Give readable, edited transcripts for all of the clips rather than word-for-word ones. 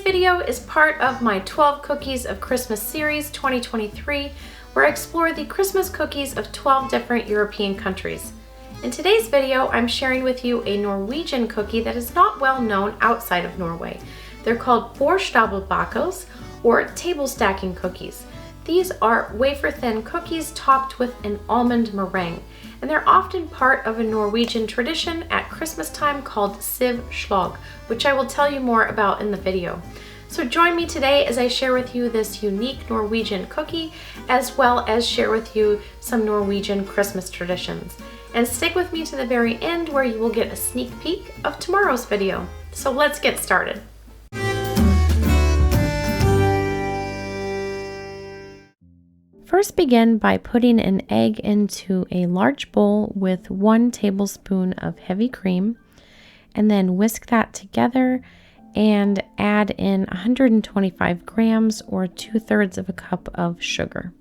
video is part of my 12 Cookies of Christmas series 2023, where I explore the Christmas cookies of 12 different European countries. In today's video, I'm sharing with you a Norwegian cookie that is not well known outside of Norway. They're called Bordstabelbakkels, or table stacking cookies. These are wafer-thin cookies topped with an almond meringue, and they're often part of a Norwegian tradition at Christmas time called Syv Slag, which I will tell you more about in the video. So join me today as I share with you this unique Norwegian cookie, as well as share with you some Norwegian Christmas traditions. And stick with me to the very end where you will get a sneak peek of tomorrow's video. So let's get started. First, begin by putting an egg into a large bowl with 1 tablespoon of heavy cream, and then whisk that together and add in 125 grams or 2/3 of a cup of sugar.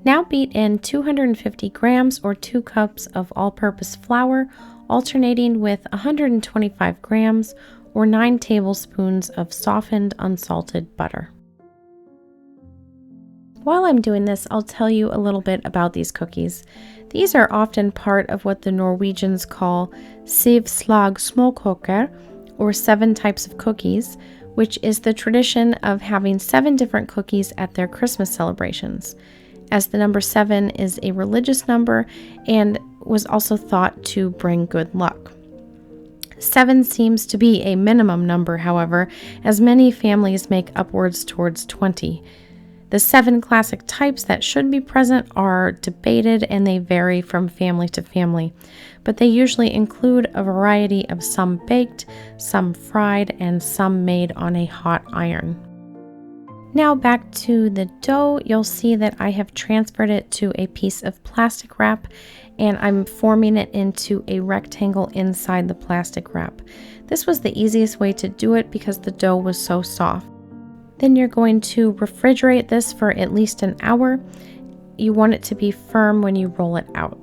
Now beat in 250 grams or 2 cups of all-purpose flour, alternating with 125 grams or 9 tablespoons of softened unsalted butter. While I'm doing this, I'll tell you a little bit about these cookies. These are often part of what the Norwegians call Syv Slag smokkoker, or 7 types of cookies, which is the tradition of having 7 different cookies at their Christmas celebrations, as the number 7 is a religious number and was also thought to bring good luck. 7 seems to be a minimum number, however, as many families make upwards towards 20. The 7 classic types that should be present are debated and they vary from family to family, but they usually include a variety of some baked, some fried, and some made on a hot iron. Now back to the dough, you'll see that I have transferred it to a piece of plastic wrap and I'm forming it into a rectangle inside the plastic wrap. This was the easiest way to do it because the dough was so soft. Then you're going to refrigerate this for at least an hour. You want it to be firm when you roll it out.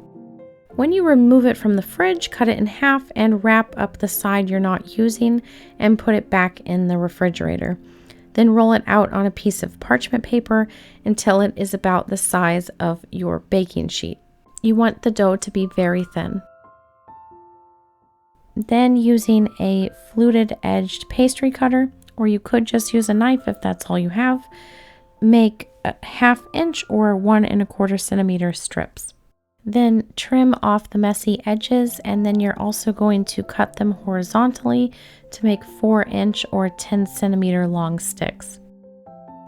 When you remove it from the fridge, cut it in half and wrap up the side you're not using and put it back in the refrigerator. Then roll it out on a piece of parchment paper until it is about the size of your baking sheet. You want the dough to be very thin. Then, using a fluted edged pastry cutter, or you could just use a knife if that's all you have, make a 1/2 inch or 1 1/4 centimeter strips. Then trim off the messy edges, and then you're also going to cut them horizontally to make 4-inch or 10 centimeter long sticks.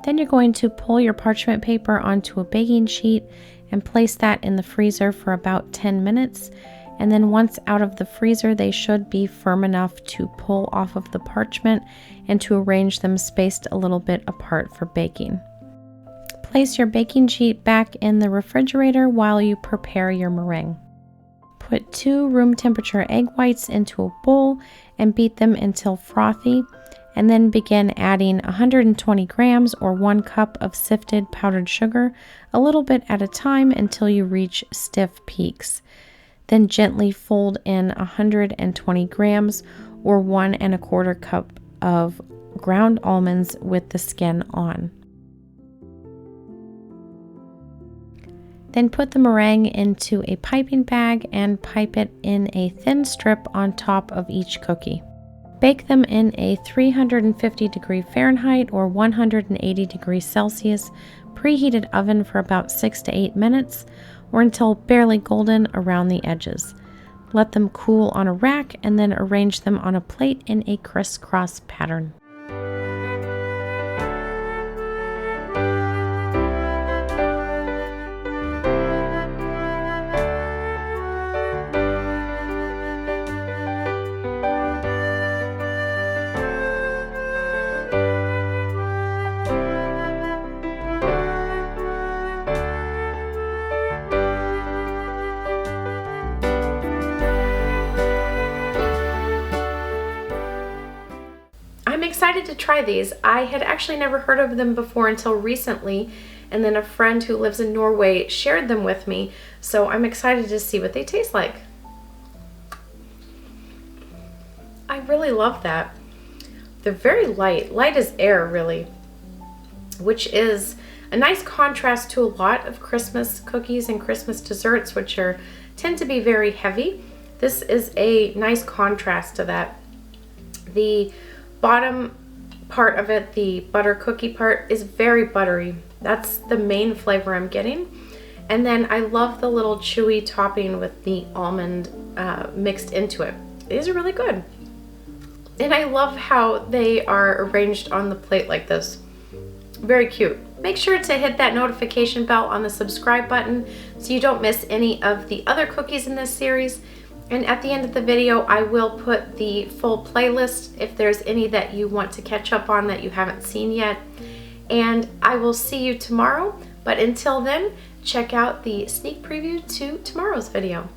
Then you're going to pull your parchment paper onto a baking sheet and place that in the freezer for about 10 minutes. And then once out of the freezer, they should be firm enough to pull off of the parchment and to arrange them spaced a little bit apart for baking. Place your baking sheet back in the refrigerator while you prepare your meringue. Put 2 room temperature egg whites into a bowl and beat them until frothy, and then begin adding 120 grams or 1 cup of sifted powdered sugar, a little bit at a time until you reach stiff peaks. Then gently fold in 120 grams or 1 1/4 cup of ground almonds with the skin on. Then put the meringue into a piping bag and pipe it in a thin strip on top of each cookie. Bake them in a 350 degree Fahrenheit or 180 degrees Celsius preheated oven for about 6 to 8 minutes, or until barely golden around the edges. Let them cool on a rack and then arrange them on a plate in a criss-cross pattern. I'm excited to try these. I had actually never heard of them before until recently, and then a friend who lives in Norway shared them with me, so I'm excited to see what they taste like. I really love that. They're very light as air really, which is a nice contrast to a lot of Christmas cookies and Christmas desserts, which tend to be very heavy. This is a nice contrast to that. The bottom part of it, the butter cookie part, is very buttery. That's the main flavor I'm getting. And then I love the little chewy topping with the almond mixed into it. These are really good. And I love how they are arranged on the plate like this. Very cute. Make sure to hit that notification bell on the subscribe button so you don't miss any of the other cookies in this series. And at the end of the video, I will put the full playlist if there's any that you want to catch up on that you haven't seen yet. And I will see you tomorrow. But until then, check out the sneak preview to tomorrow's video.